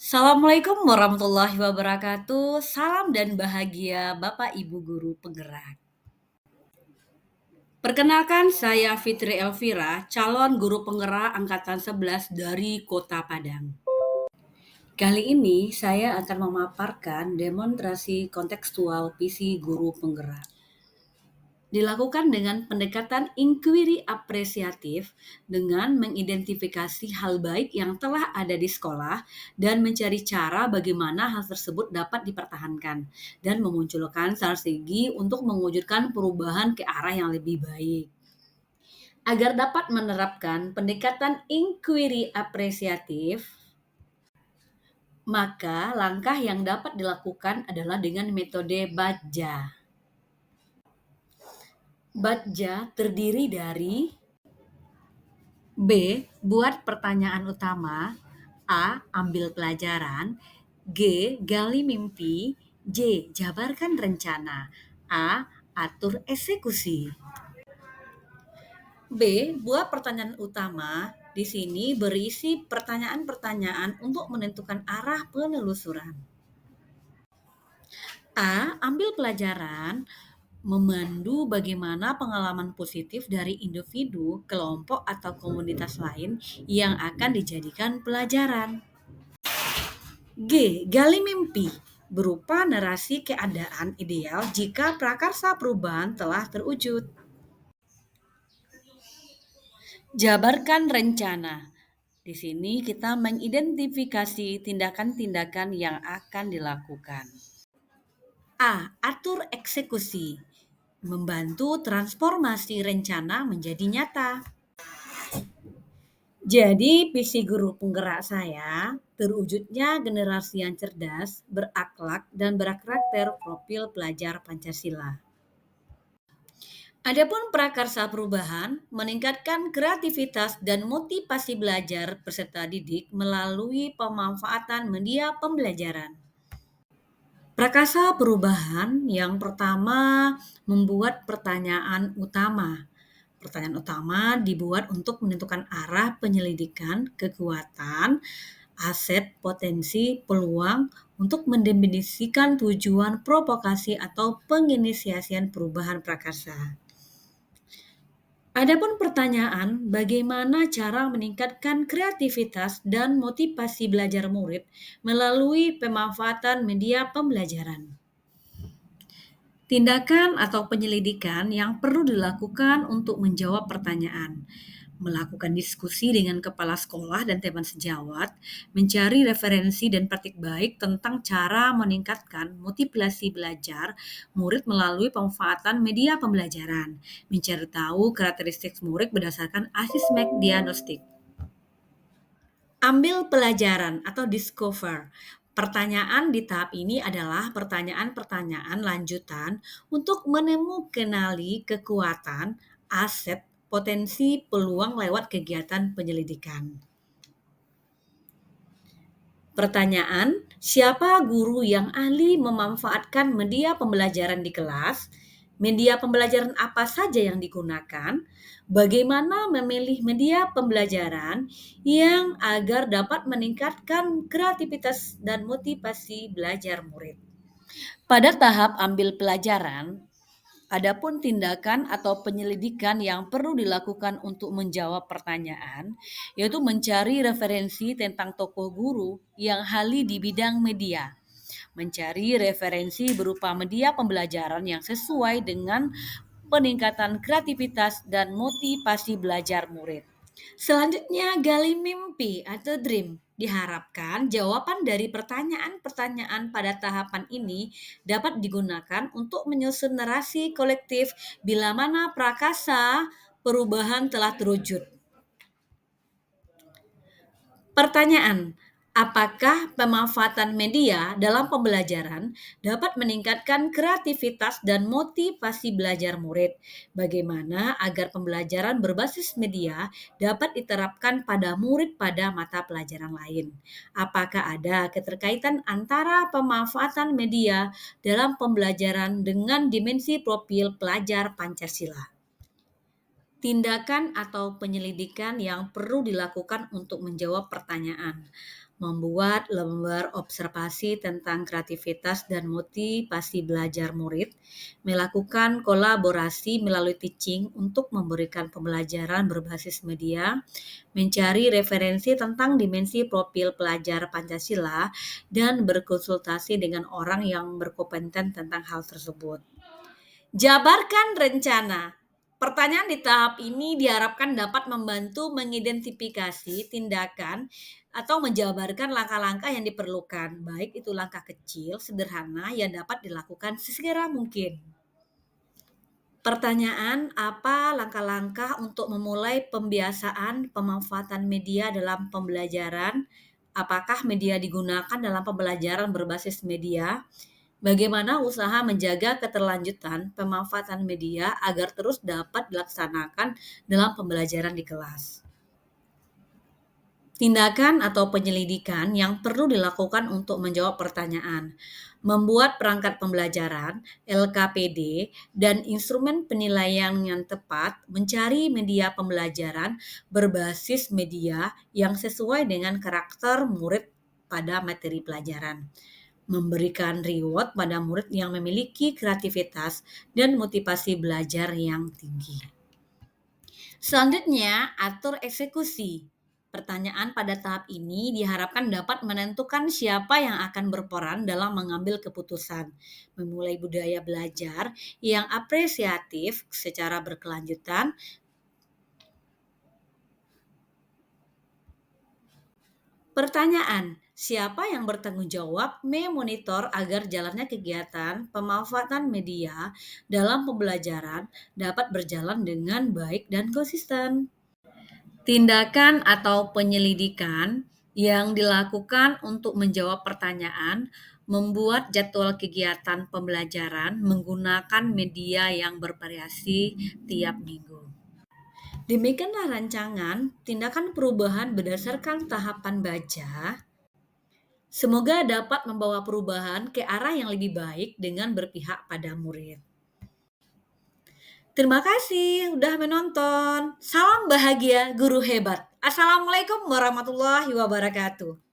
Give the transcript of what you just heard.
Assalamualaikum warahmatullahi wabarakatuh. Salam dan bahagia Bapak Ibu guru penggerak. Perkenalkan saya Fitri Elvira, calon guru penggerak angkatan 11 dari Kota Padang. Kali ini saya akan memaparkan demonstrasi kontekstual visi guru penggerak. Dilakukan dengan pendekatan inquiry apresiatif dengan mengidentifikasi hal baik yang telah ada di sekolah dan mencari cara bagaimana hal tersebut dapat dipertahankan dan memunculkan strategi untuk mewujudkan perubahan ke arah yang lebih baik. Agar dapat menerapkan pendekatan inquiry apresiatif, maka langkah yang dapat dilakukan adalah dengan metode BAJA. BAJA terdiri dari B. Buat pertanyaan utama. A. Ambil pelajaran. G. Gali mimpi. J. Jabarkan rencana. A. Atur eksekusi. B. Buat pertanyaan utama. Di sini berisi pertanyaan-pertanyaan untuk menentukan arah penelusuran. A. Ambil pelajaran. Memandu bagaimana pengalaman positif dari individu, kelompok, atau komunitas lain yang akan dijadikan pelajaran. G. Gali mimpi berupa narasi keadaan ideal jika prakarsa perubahan telah terwujud. Jabarkan rencana. Di sini kita mengidentifikasi tindakan-tindakan yang akan dilakukan. A. Atur eksekusi. Membantu transformasi rencana menjadi nyata. Jadi visi guru penggerak saya terwujudnya generasi yang cerdas, berakhlak, dan berkarakter profil pelajar Pancasila. Adapun prakarsa perubahan meningkatkan kreativitas dan motivasi belajar peserta didik melalui pemanfaatan media pembelajaran. Prakarsa perubahan yang pertama membuat pertanyaan utama. Pertanyaan utama dibuat untuk menentukan arah penyelidikan, kekuatan, aset, potensi, peluang untuk mendefinisikan tujuan provokasi atau penginisiasian perubahan prakarsa. Adapun pertanyaan, bagaimana cara meningkatkan kreativitas dan motivasi belajar murid melalui pemanfaatan media pembelajaran? Tindakan atau penyelidikan yang perlu dilakukan untuk menjawab pertanyaan, melakukan diskusi dengan kepala sekolah dan teman sejawat, mencari referensi dan praktik baik tentang cara meningkatkan motivasi belajar murid melalui pemanfaatan media pembelajaran, mencari tahu karakteristik murid berdasarkan asesmen diagnostik. Ambil pelajaran atau discover. Pertanyaan di tahap ini adalah pertanyaan-pertanyaan lanjutan untuk menemukanali kekuatan, aset, potensi, peluang lewat kegiatan penyelidikan. Pertanyaan, siapa guru yang ahli memanfaatkan media pembelajaran di kelas? Media pembelajaran apa saja yang digunakan? Bagaimana memilih media pembelajaran yang agar dapat meningkatkan kreativitas dan motivasi belajar murid? Pada tahap ambil pelajaran, adapun tindakan atau penyelidikan yang perlu dilakukan untuk menjawab pertanyaan, yaitu mencari referensi tentang tokoh guru yang ahli di bidang media, mencari referensi berupa media pembelajaran yang sesuai dengan peningkatan kreativitas dan motivasi belajar murid. Selanjutnya, gali mimpi atau dream. Diharapkan jawaban dari pertanyaan-pertanyaan pada tahapan ini dapat digunakan untuk menyusun narasi kolektif bila mana prakarsa perubahan telah terwujud. Pertanyaan, apakah pemanfaatan media dalam pembelajaran dapat meningkatkan kreativitas dan motivasi belajar murid? Bagaimana agar pembelajaran berbasis media dapat diterapkan pada murid pada mata pelajaran lain? Apakah ada keterkaitan antara pemanfaatan media dalam pembelajaran dengan dimensi profil pelajar Pancasila? Tindakan atau penyelidikan yang perlu dilakukan untuk menjawab pertanyaan, membuat lembar observasi tentang kreativitas dan motivasi belajar murid, melakukan kolaborasi melalui teaching untuk memberikan pembelajaran berbasis media, mencari referensi tentang dimensi profil pelajar Pancasila, dan berkonsultasi dengan orang yang berkompeten tentang hal tersebut. Jabarkan rencana. Pertanyaan di tahap ini diharapkan dapat membantu mengidentifikasi tindakan atau menjabarkan langkah-langkah yang diperlukan, baik itu langkah kecil, sederhana yang dapat dilakukan sesegera mungkin. Pertanyaan, apa langkah-langkah untuk memulai pembiasaan pemanfaatan media dalam pembelajaran? Apakah media digunakan dalam pembelajaran berbasis media? Bagaimana usaha menjaga keterlanjutan pemanfaatan media agar terus dapat dilaksanakan dalam pembelajaran di kelas? Tindakan atau penyelidikan yang perlu dilakukan untuk menjawab pertanyaan, membuat perangkat pembelajaran, LKPD, dan instrumen penilaian yang tepat, mencari media pembelajaran berbasis media yang sesuai dengan karakter murid pada materi pelajaran, memberikan reward pada murid yang memiliki kreativitas dan motivasi belajar yang tinggi. Selanjutnya, atur eksekusi. Pertanyaan pada tahap ini diharapkan dapat menentukan siapa yang akan berperan dalam mengambil keputusan, memulai budaya belajar yang apresiatif secara berkelanjutan. Pertanyaan, siapa yang bertanggung jawab memonitor agar jalannya kegiatan pemanfaatan media dalam pembelajaran dapat berjalan dengan baik dan konsisten? Tindakan atau penyelidikan yang dilakukan untuk menjawab pertanyaan, membuat jadwal kegiatan pembelajaran menggunakan media yang bervariasi tiap minggu. Demikianlah rancangan tindakan perubahan berdasarkan tahapan baca. Semoga dapat membawa perubahan ke arah yang lebih baik dengan berpihak pada murid. Terima kasih udah menonton. Salam bahagia guru hebat. Assalamualaikum warahmatullahi wabarakatuh.